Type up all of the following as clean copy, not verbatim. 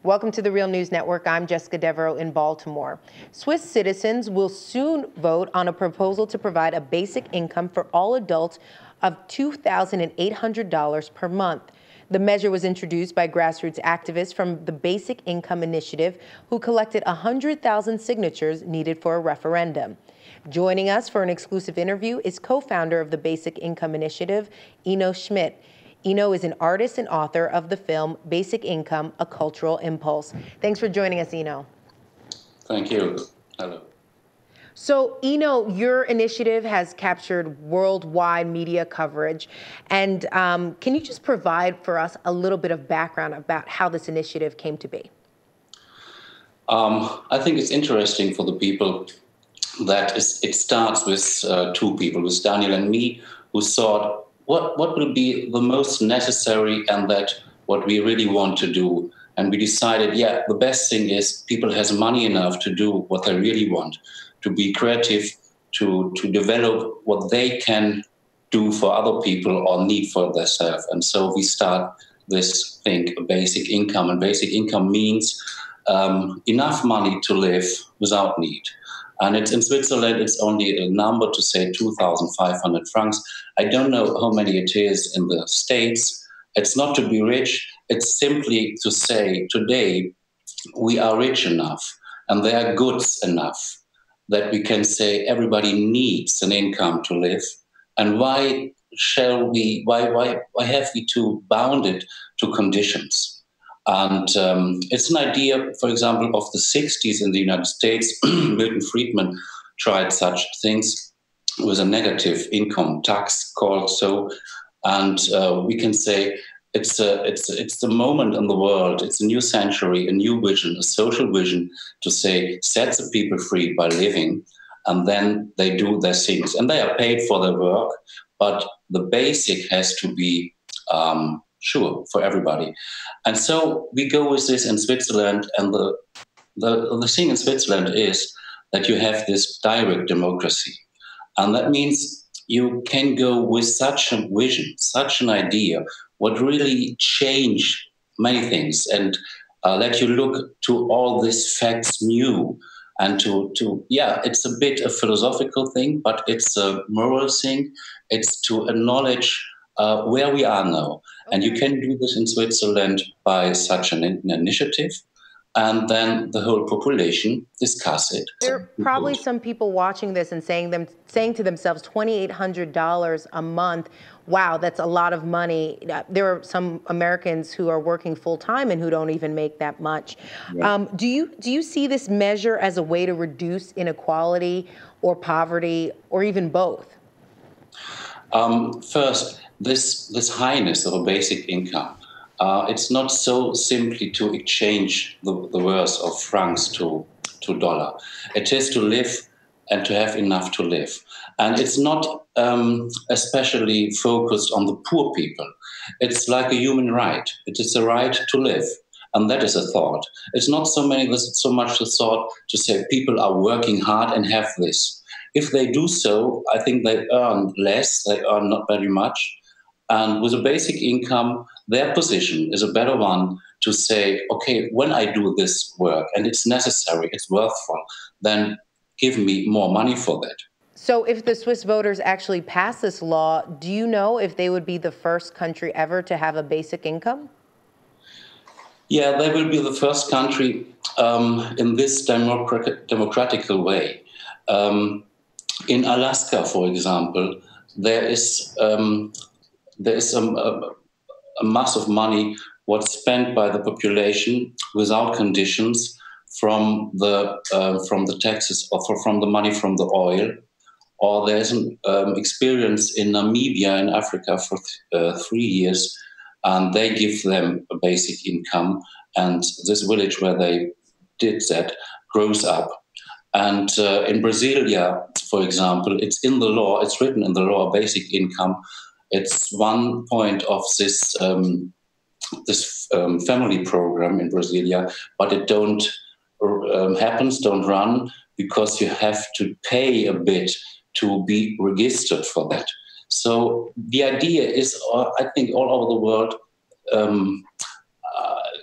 Welcome to the Real News Network. I'm Jessica Devereaux in Baltimore. Swiss citizens will soon vote on a proposal to provide a basic income for all adults of $2,800 per month. The measure was introduced by grassroots activists from the Basic Income Initiative, who collected 100,000 signatures needed for a referendum. Joining us for an exclusive interview is co-founder of the Basic Income Initiative, Enno Schmidt. Enno is an artist and author of the film Basic Income, A Cultural Impulse. Thanks for joining us, Enno. Thank you. Hello. So, Enno, your initiative has captured worldwide media coverage. And can you just provide for us a little bit of background about how this initiative came to be? I think it's interesting for the people that it starts with two people, with Daniel and me, who thought, what will be the most necessary and that what we really want to do. And we decided, yeah, the best thing is people has money enough to do what they really want, to be creative, to develop what they can do for other people or need for themselves. And so we start this thing, basic income. And basic income means enough money to live without need. And it's in Switzerland, it's only a number to say 2,500 francs. I don't know how many it is in the States. It's not to be rich. It's simply to say today we are rich enough and there are goods enough that we can say everybody needs an income to live. And why have we to bound it to conditions? And it's an idea, for example, of the 60s in the United States. Milton Friedman tried such things with a negative income tax called so. And we can say it's the moment in the world, it's a new century, a new vision, a social vision to say, set the people free by living, and then they do their things. And they are paid for their work, but the basic has to be sure for everybody. And so we go with this in Switzerland, and the thing in Switzerland is that you have this direct democracy. And that means you can go with such a vision, such an idea, what really change many things and let you look to all these facts new and it's a bit a philosophical thing, but it's a moral thing. It's to acknowledge where we are now. Okay. And you can do this in Switzerland by such an initiative, and then the whole population discuss it. There are probably some people watching this and saying to themselves, $2,800 a month, wow, that's a lot of money. There are some Americans who are working full-time and who don't even make that much. Yeah. Do you see this measure as a way to reduce inequality or poverty, or even both? First, this highness of a basic income, it's not so simply to exchange the worth of francs to dollar. It is to live and to have enough to live. And it's not especially focused on the poor people. It's like a human right. It is a right to live. And that is a thought. It's not so much a thought to say people are working hard and have this. If they do so, I think they earn less, they earn not very much. And with a basic income, their position is a better one to say, okay, when I do this work and it's necessary, it's worthwhile, then give me more money for that. So if the Swiss voters actually pass this law, do you know if they would be the first country ever to have a basic income? Yeah, they will be the first country in this democratical way. In Alaska, for example, there is a mass of money what's spent by the population without conditions from the taxes or from the money from the oil. Or there's an experience in Namibia in Africa for 3 years, and they give them a basic income, and this village where they did that grows up. And in Brasilia, for example, it's in the law, it's written in the law, basic income. It's one point of this family program in Brasilia, but it don't run because you have to pay a bit to be registered for that. So the idea is, I think, all over the world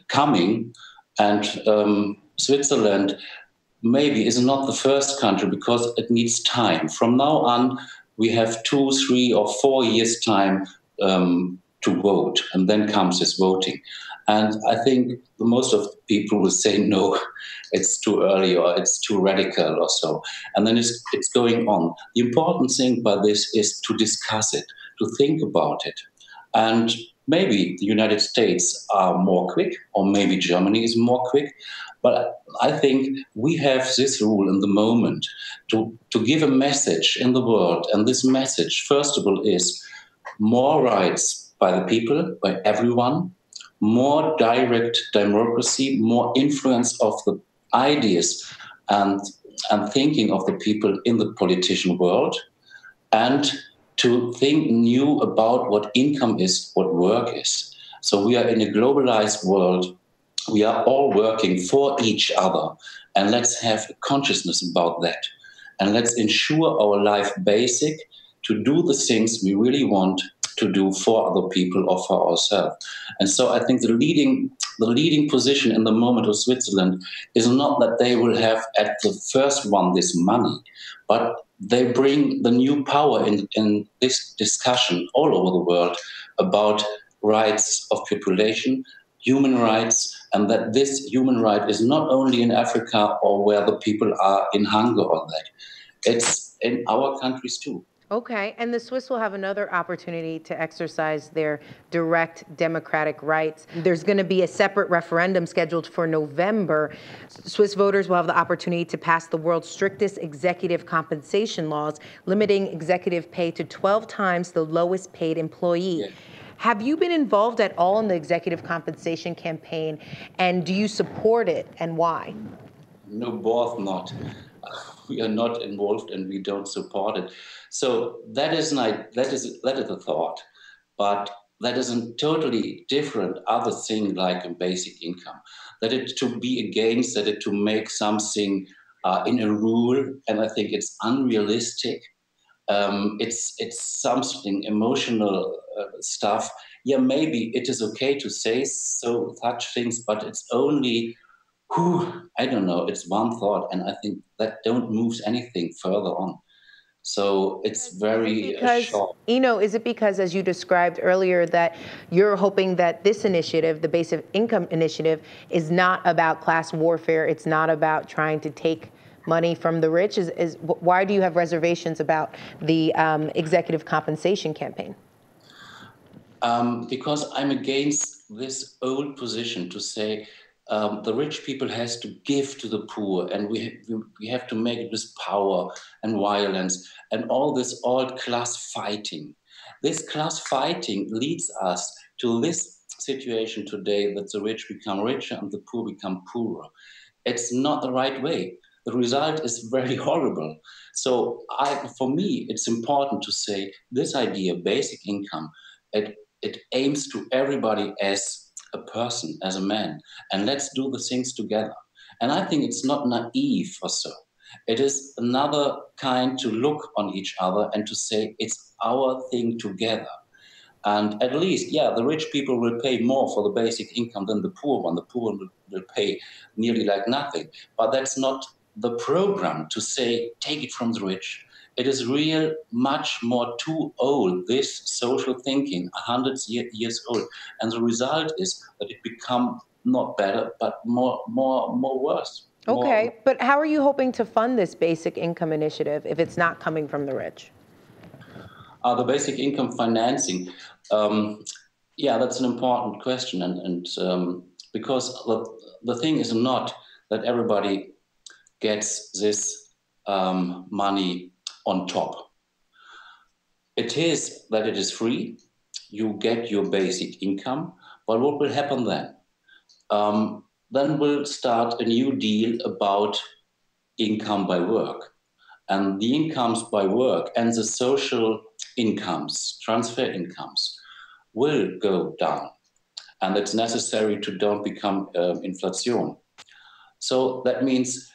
coming, And Switzerland maybe is not the first country because it needs time. From now on, we have 2, 3, or 4 years time to vote, and then comes this voting. And I think most of the people will say, no, it's too early or it's too radical or so. And then it's going on. The important thing by this is to discuss it, to think about it. And maybe the United States are more quick, or maybe Germany is more quick. But I think we have this rule in the moment to give a message in the world. And this message, first of all, is more rights by the people, by everyone, more direct democracy, more influence of the ideas and thinking of the people in the politician world, and to think new about what income is, what work is. So we are in a globalized world. We are all working for each other, and let's have a consciousness about that. And let's ensure our life basic to do the things we really want to do for other people or for ourselves. And so I think the leading position in the moment of Switzerland is not that they will have at the first one this money, but they bring the new power in this discussion all over the world about rights of population, human rights, and that this human right is not only in Africa or where the people are in hunger or that. It's in our countries too. Okay, and the Swiss will have another opportunity to exercise their direct democratic rights. There's going to be a separate referendum scheduled for November. Swiss voters will have the opportunity to pass the world's strictest executive compensation laws, limiting executive pay to 12 times the lowest paid employee. Yeah. Have you been involved at all in the executive compensation campaign, and do you support it, and why? No, both not. We are not involved and we don't support it. So that is a thought, but that is a totally different other thing like a basic income. That it to be against, that it to make something in a rule, and I think it's unrealistic. It's something emotional stuff. Yeah, maybe it is okay to say such things, but it's only I don't know, it's one thought, and I think that don't move anything further on. So it's very short. Enno, is it because, as you described earlier, that you're hoping that this initiative, the basic income initiative, is not about class warfare, it's not about trying to take money from the rich? Why do you have reservations about the executive compensation campaign? Because I'm against this old position to say the rich people has to give to the poor, and we have to make it with power and violence and all this old class fighting. This class fighting leads us to this situation today, that the rich become richer and the poor become poorer. It's not the right way. The result is very horrible. So for me, it's important to say this idea, basic income, it aims to everybody as a person, as a man, and let's do the things together. And I think it's not naive or so. It is another kind to look on each other and to say it's our thing together. And at least, yeah, the rich people will pay more for the basic income than the poor one. The poor one will pay nearly like nothing. But that's not the program to say, take it from the rich. It is real much more too old, this social thinking, 100 years old. And the result is that it become not better, but more worse. Okay, but how are you hoping to fund this basic income initiative if it's not coming from the rich? The basic income financing, yeah, that's an important question. And because the thing is not that everybody gets this money on top. It is that it is free, you get your basic income, but what will happen then? Then we'll start a new deal about income by work. And the incomes by work and the social incomes, transfer incomes, will go down. And it's necessary to don't become inflation. So that means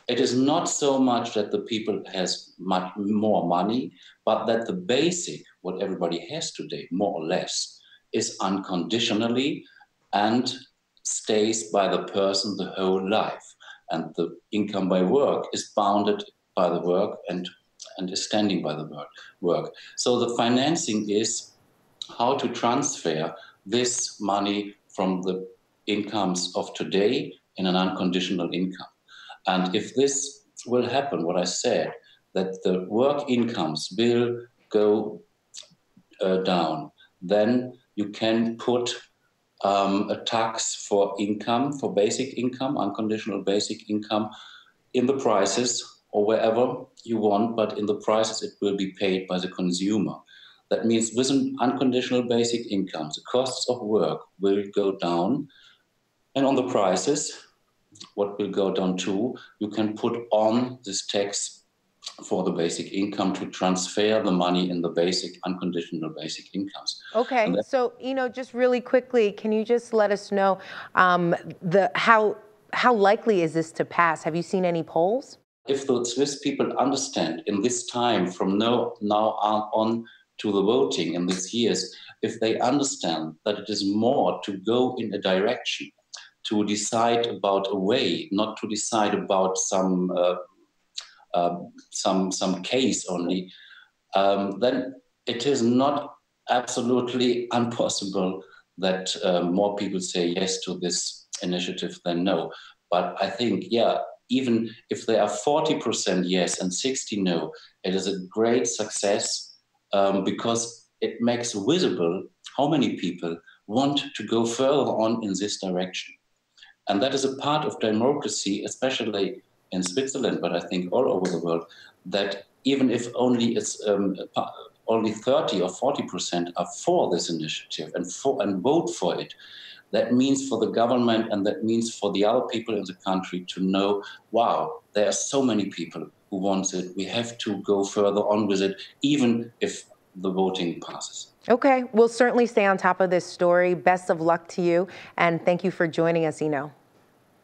it is not so much that the people has much more money, but that the basic, what everybody has today, more or less, is unconditionally and stays by the person the whole life. And the income by work is bounded by the work and is standing by the work. So the financing is how to transfer this money from the incomes of today in an unconditional income. And if this will happen, what I said, that the work incomes will go down, then you can put a tax for income, for basic income, unconditional basic income, in the prices or wherever you want, but in the prices it will be paid by the consumer. That means with an unconditional basic income, the costs of work will go down, and on the prices, what will go down too, you can put on this tax for the basic income to transfer the money in the basic, unconditional basic incomes. Okay, so just really quickly, can you just let us know how likely is this to pass? Have you seen any polls? If the Swiss people understand in this time from now on to the voting in these years, if they understand that it is more to go in a direction, to decide about a way, not to decide about some case only, then it is not absolutely impossible that more people say yes to this initiative than no. But I think, yeah, even if there are 40% yes and 60 no, it is a great success because it makes visible how many people want to go further on in this direction. And that is a part of democracy, especially in Switzerland, but I think all over the world, that even if only it's only 30 or 40% are for this initiative and vote for it, that means for the government and that means for the other people in the country to know, wow, there are so many people who want it. We have to go further on with it, even if the voting passes. Okay, we'll certainly stay on top of this story. Best of luck to you, and thank you for joining us, Enno.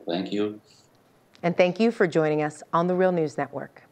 Thank you. And thank you for joining us on the Real News Network.